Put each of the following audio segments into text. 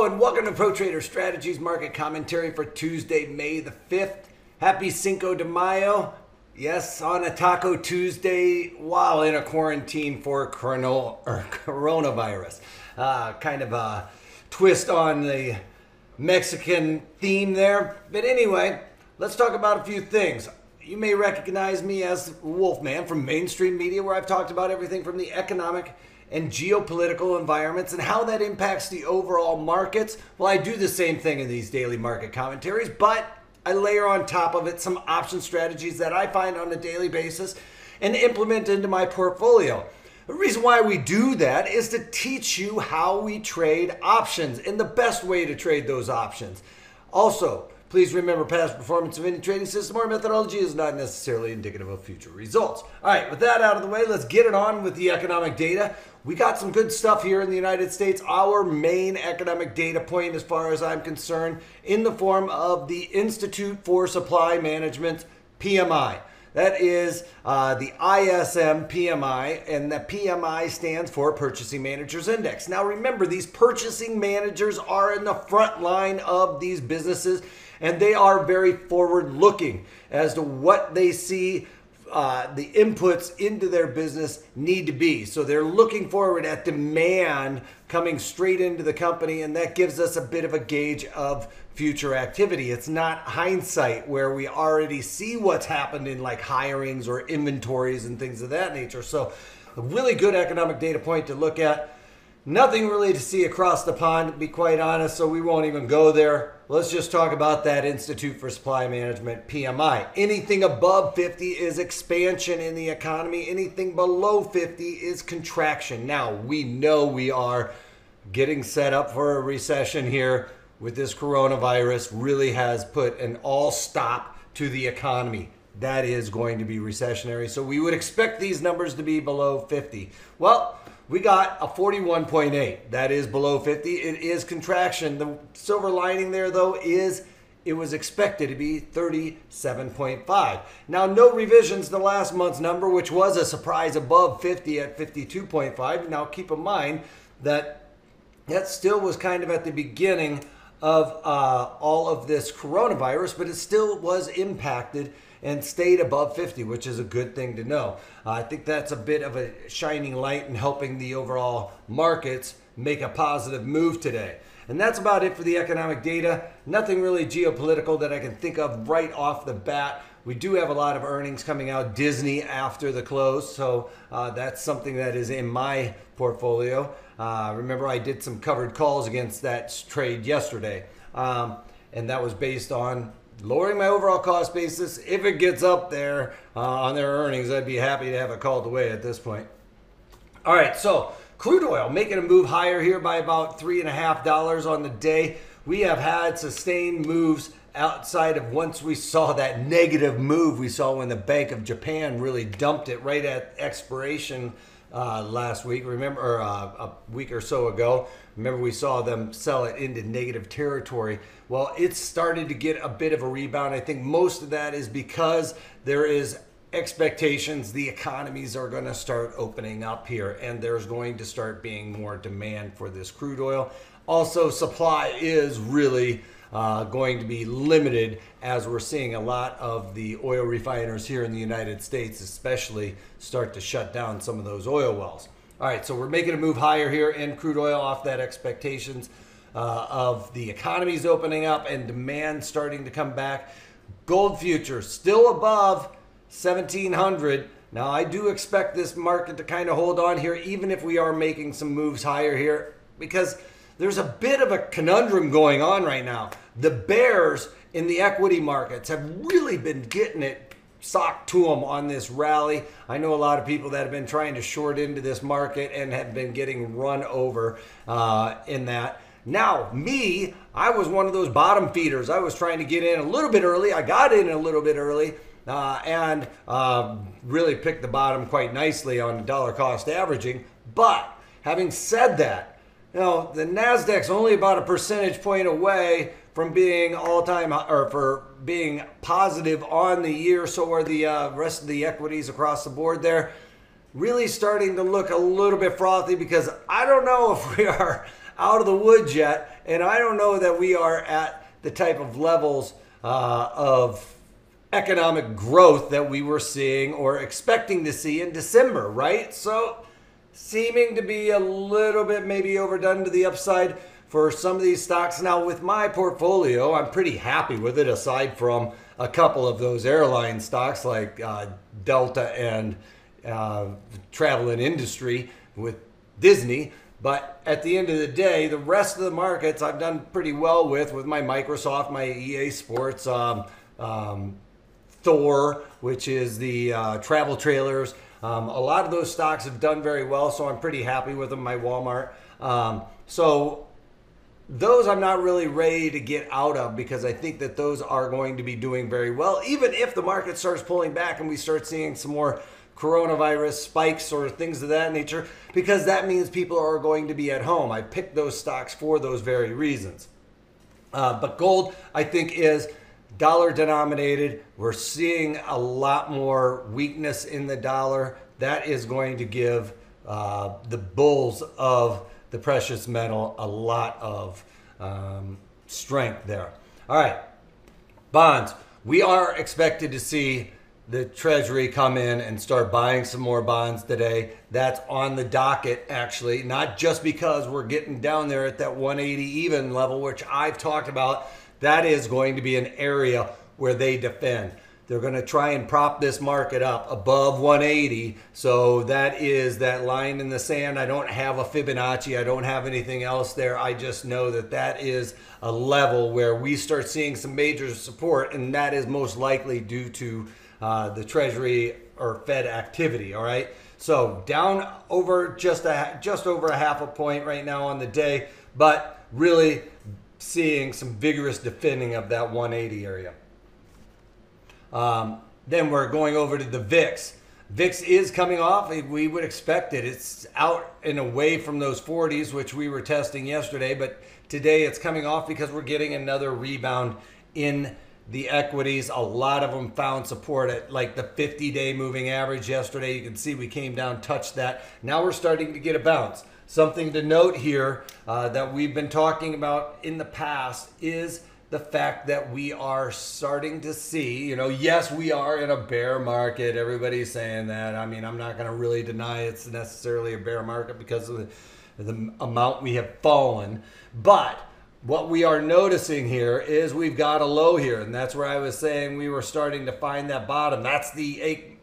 Hello and welcome to Pro Trader Strategies Market Commentary for Tuesday, May the 5th. Happy Cinco de Mayo. Yes, on a Taco Tuesday while in a quarantine for coronavirus. Kind of a twist on the Mexican theme there. But anyway, let's talk about a few things. You may recognize me as Wolfman from mainstream media, where I've talked about everything from the economic and geopolitical environments and how that impacts the overall markets. Well, I do the same thing in these daily market commentaries, but I layer on top of it some option strategies that I find on a daily basis and implement into my portfolio. The reason why we do that is to teach you how we trade options and the best way to trade those options. Also, please remember, past performance of any trading system or methodology is not necessarily indicative of future results. All right, with that out of the way, let's get it on with the economic data. We got some good stuff here in the United States. Our main economic data point, as far as I'm concerned, in the form of the Institute for Supply Management PMI. That is the ISM PMI, and the PMI stands for Purchasing Managers Index. Now remember, these purchasing managers are in the front line of these businesses, and they are very forward-looking as to what they see the inputs into their business need to be. So they're looking forward at demand coming straight into the company, and that gives us a bit of a gauge of future activity. It's not hindsight where we already see what's happened in like hirings or inventories and things of that nature. So a really good economic data point to look at. Nothing really to see across the pond, to be quite honest, so we won't even go there. Let's just talk about that Institute for Supply Management PMI. Anything above 50 is expansion in the economy. Anything below 50 is contraction. Now, we know we are getting set up for a recession here with this coronavirus. Really has put an all stop to the economy. That is going to be recessionary. So we would expect these numbers to be below 50. Well, we got a 41.8. That is below 50. It is contraction. The silver lining there, though, is it was expected to be 37.5. Now, no revisions to last month's number, which was a surprise above 50 at 52.5. Now, keep in mind that that still was kind of at the beginning of all of this coronavirus, but it still was impacted and stayed above 50, which is a good thing to know. I think that's a bit of a shining light in helping the overall markets make a positive move today. And that's about it for the economic data. Nothing really geopolitical that I can think of right off the bat. We do have a lot of earnings coming out. Disney after the close, so that's something that is in my portfolio. Remember, I did some covered calls against that trade yesterday, and that was based on lowering my overall cost basis. If it gets up there on their earnings, I'd be happy to have it called away at this point. All right, so crude oil making a move higher here by about $3.50 on the day. We have had sustained moves outside of once we saw that negative move we saw when the Bank of Japan really dumped it right at expiration last week. Remember, or a week or so ago. Remember, we saw them sell it into negative territory. Well, it's started to get a bit of a rebound. I think most of that is because there is expectations the economies are going to start opening up here, and there's going to start being more demand for this crude oil. Also, supply is really going to be limited, as we're seeing a lot of the oil refiners here in the United States especially start to shut down some of those oil wells. All right, so we're making a move higher here in crude oil off that expectations of the economies opening up and demand starting to come back. Gold futures still above 1,700. Now, I do expect this market to kind of hold on here, even if we are making some moves higher here, because there's a bit of a conundrum going on right now. The bears in the equity markets have really been getting it socked to them on this rally. I know a lot of people that have been trying to short into this market and have been getting run over in that. Now, me, I was one of those bottom feeders. I was trying to get in a little bit early. I got in a little bit early and really picked the bottom quite nicely on dollar cost averaging. But having said that, you know, the Nasdaq's only about a percentage point away from being all-time, or for being positive on the year. So are the rest of the equities across the board there. Really starting to look a little bit frothy, because I don't know if we are out of the woods yet, and I don't know that we are at the type of levels of economic growth that we were seeing or expecting to see in December, right? So seeming to be a little bit maybe overdone to the upside for some of these stocks. Now with my portfolio, I'm pretty happy with it, aside from a couple of those airline stocks like Delta and travel and industry with Disney. But at the end of the day, the rest of the markets I've done pretty well with my Microsoft, my EA Sports, Thor, which is the travel trailers. A lot of those stocks have done very well, so I'm pretty happy with them, my Walmart. So those I'm not really ready to get out of, because I think that those are going to be doing very well, even if the market starts pulling back and we start seeing some more coronavirus spikes or things of that nature, because that means people are going to be at home. I picked those stocks for those very reasons. But gold, I think, is dollar denominated. We're seeing a lot more weakness in the dollar. That is going to give the bulls of the precious metal a lot of strength there. All right, bonds. We are expected to see the Treasury come in and start buying some more bonds today. That's on the docket, actually, not just because we're getting down there at that 180 even level, which I've talked about. That is going to be an area where they defend. They're going to try and prop this market up above 180. So that is that line in the sand. I don't have a Fibonacci. I don't have anything else there. I just know that that is a level where we start seeing some major support, and that is most likely due to the Treasury or Fed activity. All right. So down over just over a half a point right now on the day, but really seeing some vigorous defending of that 180 area. Then we're going over to the VIX. VIX is coming off. We would expect it. It's out and away from those 40s, which we were testing yesterday, but today it's coming off because we're getting another rebound in the equities. A lot of them found support at like the 50-day moving average yesterday. You can see we came down, touched that. Now we're starting to get a bounce. Something to note here that we've been talking about in the past is the fact that we are starting to see, yes, we are in a bear market. Everybody's saying that. I mean, I'm not going to really deny it's necessarily a bear market because of the amount we have fallen. But what we are noticing here is we've got a low here, and that's where I was saying we were starting to find that bottom. That's the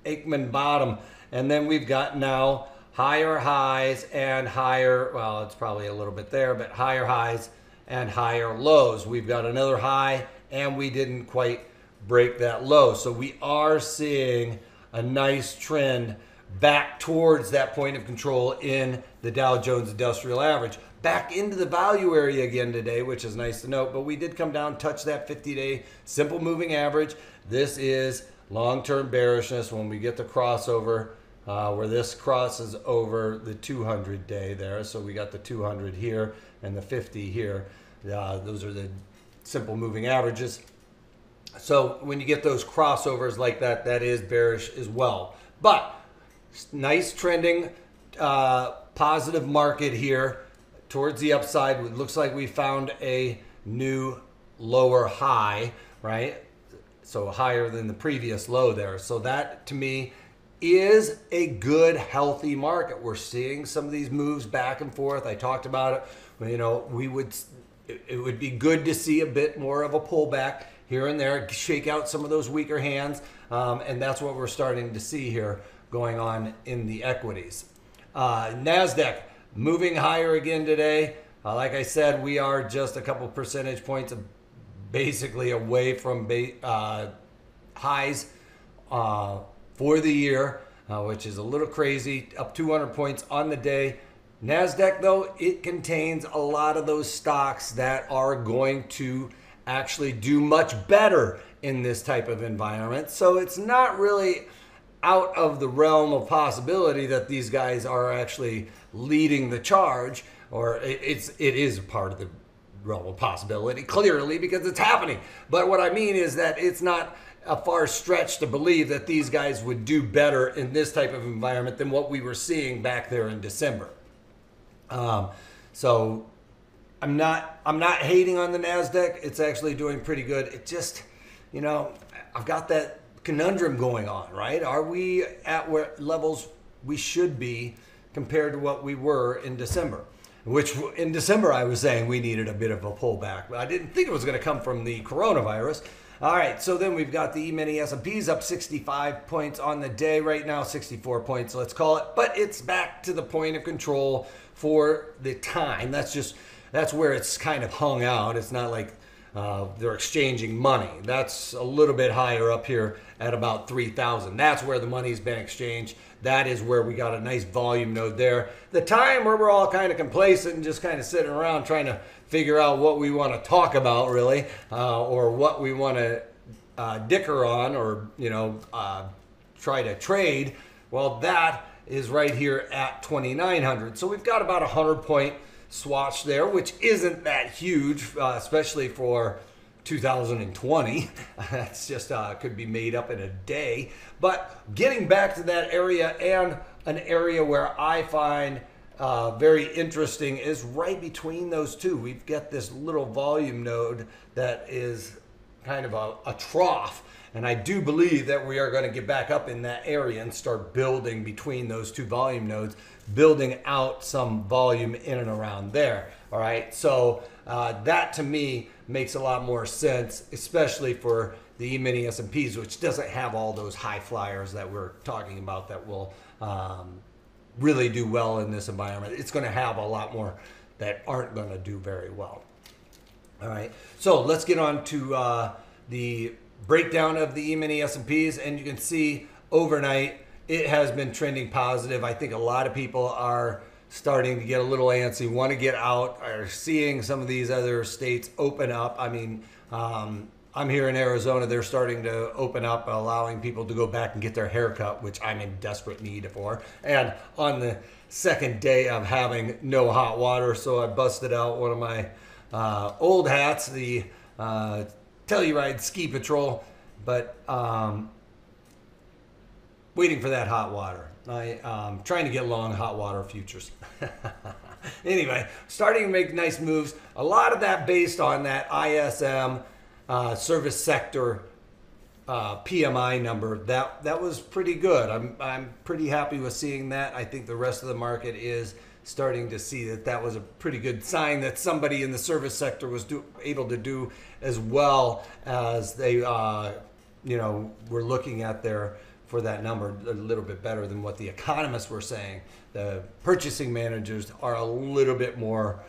Aikman bottom. And then we've got now higher highs and higher, well, it's probably a little bit there, but higher highs and higher lows. We've got another high, and we didn't quite break that low. So we are seeing a nice trend back towards that point of control in the Dow Jones Industrial Average. Back into the value area again today, which is nice to note, but we did come down, touch that 50-day simple moving average. This is long-term bearishness when we get the crossover where this crosses over the 200-day there. So we got the 200 here and the 50 here. Those are the simple moving averages. So when you get those crossovers like that, that is bearish as well. But nice trending positive market here towards the upside. It looks like we found a new lower high, right? So higher than the previous low there. So that to me is a good, healthy market. We're seeing some of these moves back and forth. I talked about it. It would be good to see a bit more of a pullback here and there, shake out some of those weaker hands, and that's what we're starting to see here going on in the equities. NASDAQ moving higher again today. Like I said, we are just a couple percentage points basically away from highs for the year, which is a little crazy, up 200 points on the day. NASDAQ, though, it contains a lot of those stocks that are going to actually do much better in this type of environment. So it's not really out of the realm of possibility that these guys are actually leading the charge, or it is a part of the realm of possibility, clearly, because it's happening. But what I mean is that it's not a far stretch to believe that these guys would do better in this type of environment than what we were seeing back there in December. So I'm not hating on the NASDAQ. It's actually doing pretty good. It just, I've got that conundrum going on, right? Are we at where levels we should be compared to what we were in December? Which in December I was saying we needed a bit of a pullback, but I didn't think it was going to come from the coronavirus. All right, so then we've got the E-mini S&Ps up 65 points on the day right now, 64 points, let's call it. But it's back to the point of control for the time. That's where it's kind of hung out. It's not like they're exchanging money. That's a little bit higher up here at about 3,000. That's where the money's been exchanged. That is where we got a nice volume node there. The time where we're all kind of complacent and just kind of sitting around trying to figure out what we want to talk about really, or what we want to dicker on, or try to trade. Well, that is right here at 2,900. So we've got about a 100-point swatch there, which isn't that huge, especially for 2020. That's just could be made up in a day. But getting back to that area, and an area where I find very interesting is right between those two. We've got this little volume node that is kind of a trough. And I do believe that we are going to get back up in that area and start building between those two volume nodes, building out some volume in and around there. All right, so that to me makes a lot more sense, especially for the E-mini S&Ps, which doesn't have all those high flyers that we're talking about that will really do well in this environment. It's going to have a lot more that aren't going to do very well. All right, so let's get on to the breakdown of the E-mini S&Ps, and you can see overnight it has been trending positive. I think a lot of people are starting to get a little antsy, want to get out, are seeing some of these other states open up. I mean, I'm here in Arizona. They're starting to open up, allowing people to go back and get their hair cut, which I'm in desperate need for. And on the second day of having no hot water, so I busted out one of my old hats, the Telluride Ski Patrol, but waiting for that hot water. I'm trying to get long hot water futures. Anyway, starting to make nice moves. A lot of that based on that ISM service sector PMI number. That was pretty good. I'm pretty happy with seeing that. I think the rest of the market is starting to see that was a pretty good sign that somebody in the service sector was able to do as well as they were looking at there for that number, a little bit better than what the economists were saying. The purchasing managers are a little bit more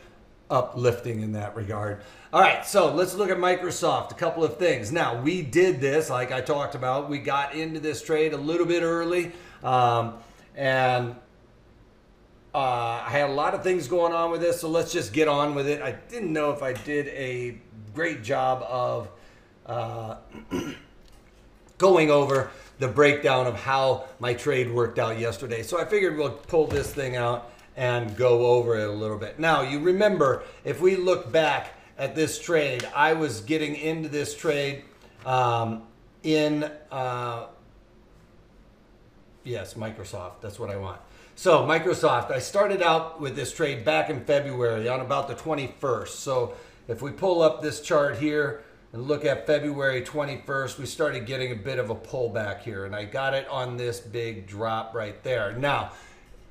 uplifting in that regard. All right, so let's look at Microsoft. A couple of things. Now, we did this, like I talked about. We got into this trade a little bit early, and I had a lot of things going on with this, so let's just get on with it. I didn't know if I did a great job of going over the breakdown of how my trade worked out yesterday. So I figured we'll pull this thing out and go over it a little bit. Now, you remember, if we look back at this trade, I was getting into this trade yes, Microsoft, that's what I want. So Microsoft, I started out with this trade back in February on about the 21st. So if we pull up this chart here and look at February 21st, we started getting a bit of a pullback here, and I got it on this big drop right there. Now,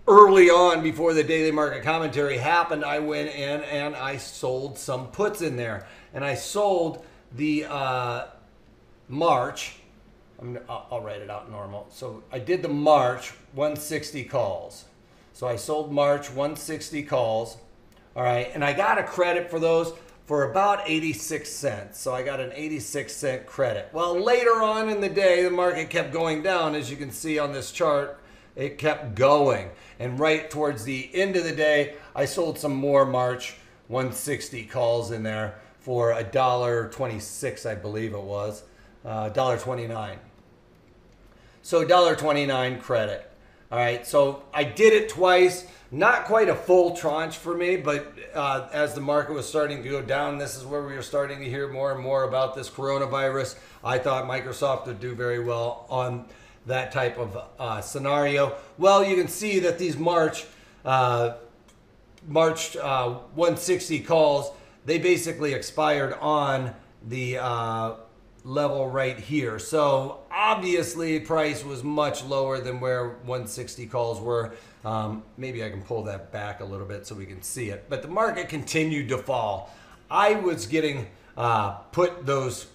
early on, before the daily market commentary happened, I went in and I sold some puts in there, and I sold the March. I'll write it out normal. So I did the March 160 calls. So I sold March 160 calls. All right, and I got a credit for those for about 86 cents. So I got an 86-cent credit. Well, later on in the day, the market kept going down. As you can see on this chart, it kept going. And right towards the end of the day, I sold some more March 160 calls in there for $1.26, I believe it was, $1.29. So $1.29 credit. All right, so I did it twice. Not quite a full tranche for me, but as the market was starting to go down, this is where we were starting to hear more and more about this coronavirus. I thought Microsoft would do very well on that type of scenario. Well, you can see that these March March 160 calls, they basically expired on the level right here. So obviously price was much lower than where 160 calls were. Maybe I can pull that back a little bit so we can see it. But the market continued to fall. I was getting put those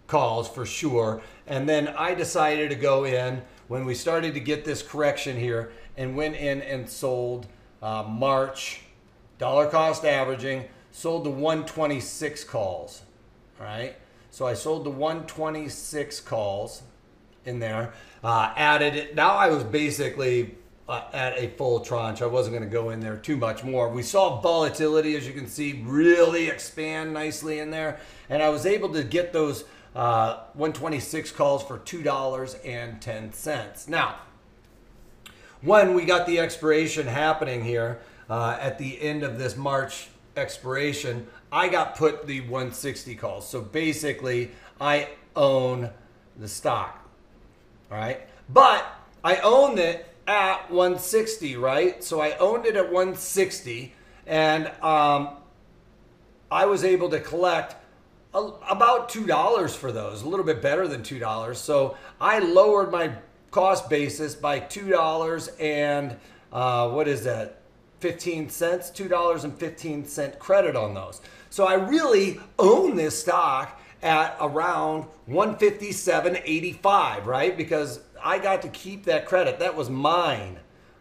calls for sure. And then I decided to go in when we started to get this correction here and went in and sold March dollar cost averaging, sold the 126 calls. All right. So I sold the 126 calls in there, added it. Now I was basically at a full tranche. I wasn't going to go in there too much more. We saw volatility, as you can see, really expand nicely in there. And I was able to get those 126 calls for $2.10. Now, when we got the expiration happening here at the end of this March expiration, I got put the 160 calls. So basically, I own the stock, all right? But I owned it at 160, right? So I owned it at 160, and I was able to collect about $2 for those, a little bit better than $2. So I lowered my cost basis by $2 and what is that? 15 cents, $2.15 credit on those. So I really own this stock at around 157.85, right? Because I got to keep that credit. That was mine.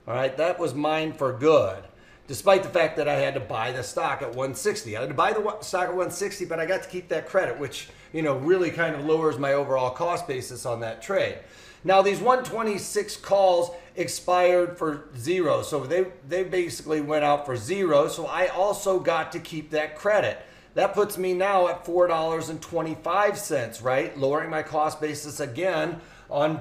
All right, that was mine for good. Despite the fact that I had to buy the stock at 160. I had to buy the stock at 160, but I got to keep that credit, which, you know, really kind of lowers my overall cost basis on that trade. Now, these 126 calls expired for zero. So they basically went out for zero. So I also got to keep that credit. That puts me now at $4.25, right? Lowering my cost basis again on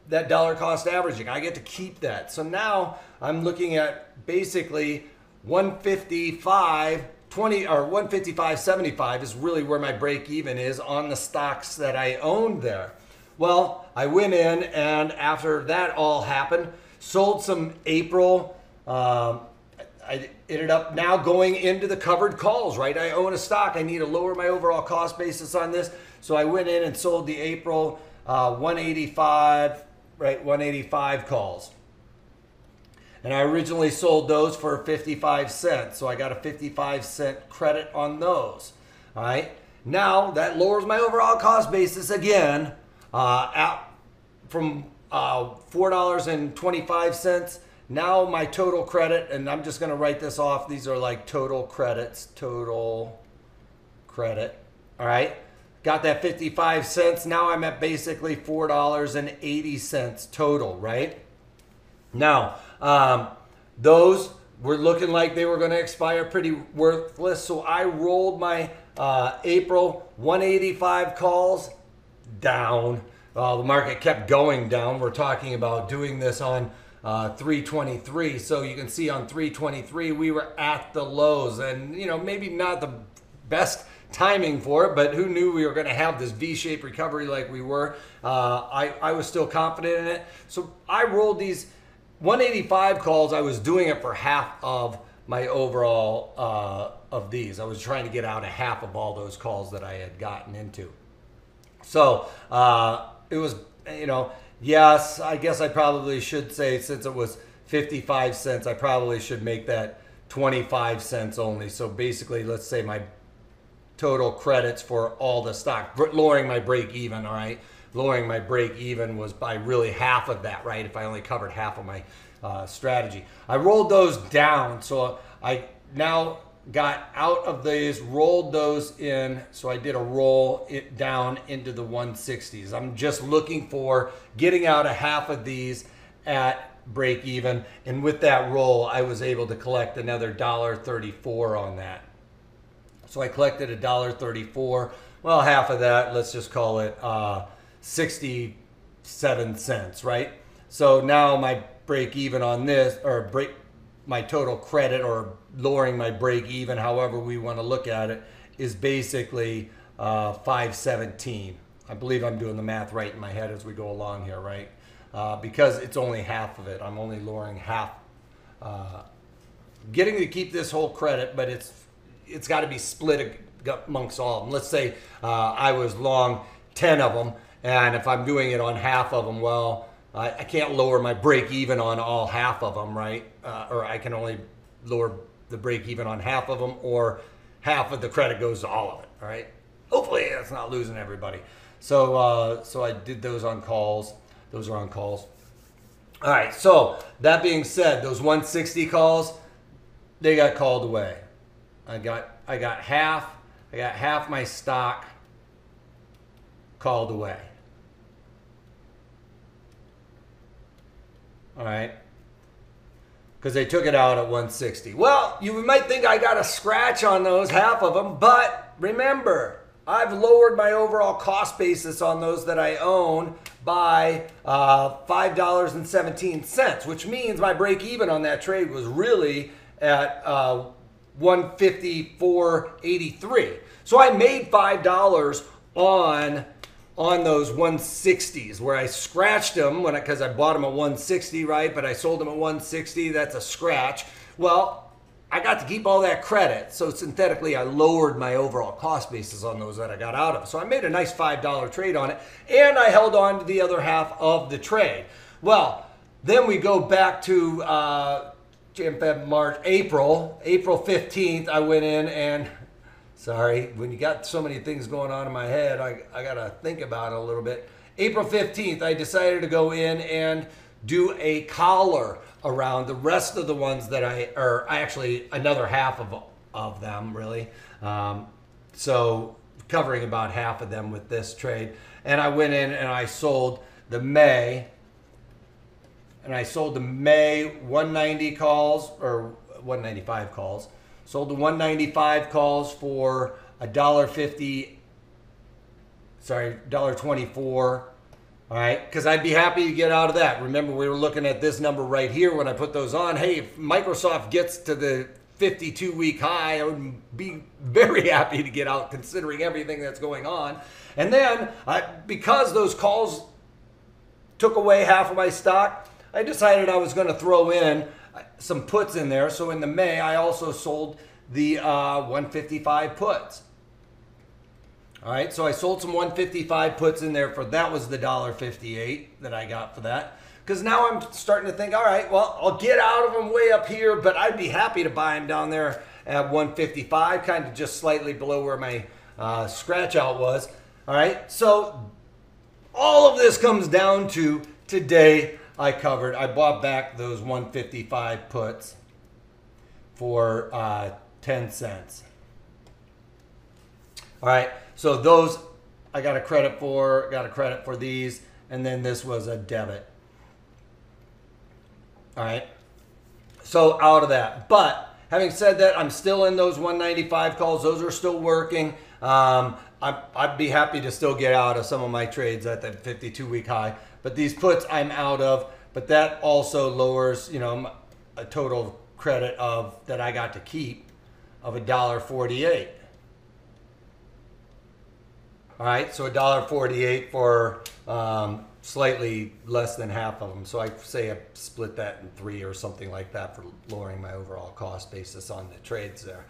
that dollar cost averaging. I get to keep that. So now I'm looking at basically 155.20 or 155.75 is really where my break even is on the stocks that I owned there. Well, I went in, and after that all happened, sold some April. I ended up now going into the covered calls, right? I own a stock. I need to lower my overall cost basis on this. So I went in and sold the April 185, right? 185 calls. And I originally sold those for 55 cents. So I got a 55-cent credit on those. All right. Now that lowers my overall cost basis again. From $4.25. Now my total credit, and I'm just going to write this off. These are like total credits, total credit. All right. Got that 55 cents. Now I'm at basically $4.80 total, right? Now, those were looking like they were going to expire pretty worthless. So I rolled my April 185 calls down. The market kept going down. We're talking about doing this on 323. So you can see on 323 we were at the lows, and you know, maybe not the best timing for it, but who knew we were going to have this V-shaped recovery like we were. I was still confident in it. So I rolled these 185 calls. I was doing it for half of my overall of these. I was trying to get out a half of all those calls that I had gotten into. So it was, you know, yes, I guess I probably should say, since it was 55 cents, I probably should make that 25 cents only. So basically, let's say my total credits for all the stock, lowering my break even, all right? Lowering my break even was by really half of that, right? If I only covered half of my strategy. I rolled those down. So I now got out of these, rolled those in. So I did a roll it down into the 160s. I'm just looking for getting out a half of these at break even. And with that roll, I was able to collect another $1.34 on that. So I collected $1.34. Well, half of that, let's just call it 67 cents, right? So now my break even on this, or my total credit, or lowering my break even, however we want to look at it, is basically 517. I believe I'm doing the math right in my head as we go along here, right? Because it's only half of it. I'm only lowering half getting to keep this whole credit, but it's got to be split amongst all of them. Let's say I was long 10 of them, and if I'm doing it on half of them, well, I can't lower my break even on all half of them, right? Or I can only lower the break even on half of them, or half of the credit goes to all of it, all right? Hopefully it's not losing everybody. So so I did those on calls. Those are on calls. All right, so that being said, those 160 calls, they got called away. I got half my stock called away. All right, because they took it out at 160. Well, you might think I got a scratch on those, half of them, but remember, I've lowered my overall cost basis on those that I own by $5.17, which means my break even on that trade was really at 154.83. So I made $5 on those 160s where I scratched them because I bought them at 160, right? But I sold them at 160. That's a scratch. Well, I got to keep all that credit. So synthetically, I lowered my overall cost basis on those that I got out of. So I made a nice $5 trade on it, and I held on to the other half of the trade. Well, then we go back to Jan, Feb, March, April 15th. I went in and sorry, when you got so many things going on in my head, I got to think about it a little bit. April 15th, I decided to go in and do a collar around the rest of the ones that actually another half of them, really. So covering about half of them with this trade. And I went in and I sold the May. And I sold the May 190 calls, or 195 calls. Sold the 195 calls for $1.50, sorry, $1.24. All right, because I'd be happy to get out of that. Remember, we were looking at this number right here when I put those on. Hey, if Microsoft gets to the 52-week high, I would be very happy to get out considering everything that's going on. And then, because those calls took away half of my stock, I decided I was going to throw in some puts in there. So in the May, I also sold the 155 puts. All right, so I sold some 155 puts in there for, that was the $1.58 that I got for that. Because now I'm starting to think, all right, well, I'll get out of them way up here, but I'd be happy to buy them down there at 155, kind of just slightly below where my scratch out was. All right, so all of this comes down to today. I bought back those 155 puts for 10 cents. All right, so those I got a credit for these, and then this was a debit. All right, so out of that. But having said that, I'm still in those 195 calls. Those are still working. I'd be happy to still get out of some of my trades at the 52-week high. But these puts I'm out of, but that also lowers, you know, a total credit of that I got to keep of $1.48. All right, so $1.48 for slightly less than half of them. So I say I split that in 3 or something like that for lowering my overall cost basis on the trades there.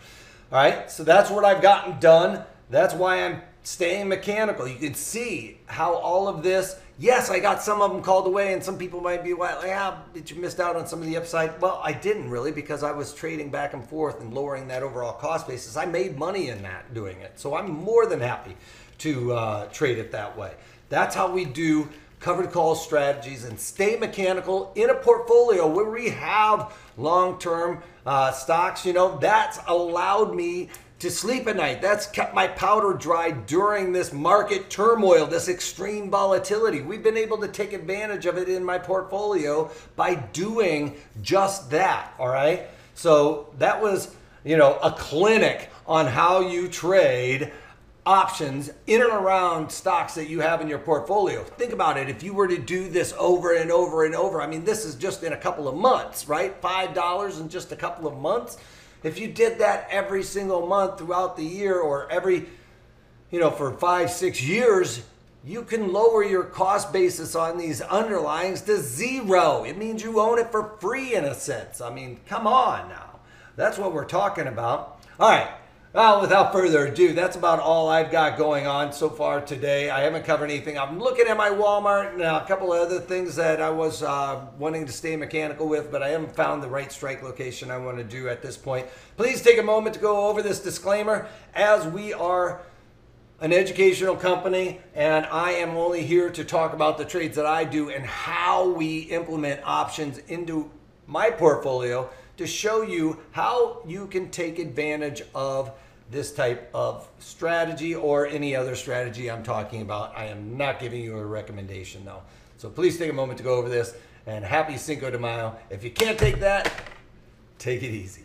All right, so that's what I've gotten done. That's why I'm staying mechanical. You can see how all of this, yes, I got some of them called away, and some people might be like, yeah, but you missed out on some of the upside. Well, I didn't really, because I was trading back and forth and lowering that overall cost basis. I made money in that doing it. So I'm more than happy to trade it that way. That's how we do covered call strategies and stay mechanical in a portfolio where we have long-term stocks. You know, that's allowed me to sleep at night. That's kept my powder dry during this market turmoil, this extreme volatility. We've been able to take advantage of it in my portfolio by doing just that, all right? So that was, you know, a clinic on how you trade options in and around stocks that you have in your portfolio. Think about it. If you were to do this over and over and over, I mean, this is just in a couple of months, right? $5 in just a couple of months. If you did that every single month throughout the year, or every, you know, for 5-6 years, you can lower your cost basis on these underlyings to zero. It means you own it for free in a sense. I mean, come on now. That's what we're talking about. All right. Well, without further ado, that's about all I've got going on so far today. I haven't covered anything. I'm looking at my Walmart and a couple of other things that I was wanting to stay mechanical with, but I haven't found the right strike location I want to do at this point. Please take a moment to go over this disclaimer, as we are an educational company and I am only here to talk about the trades that I do and how we implement options into my portfolio to show you how you can take advantage of this type of strategy or any other strategy I'm talking about. I am not giving you a recommendation though. So please take a moment to go over this, and happy Cinco de Mayo. If you can't take that, take it easy.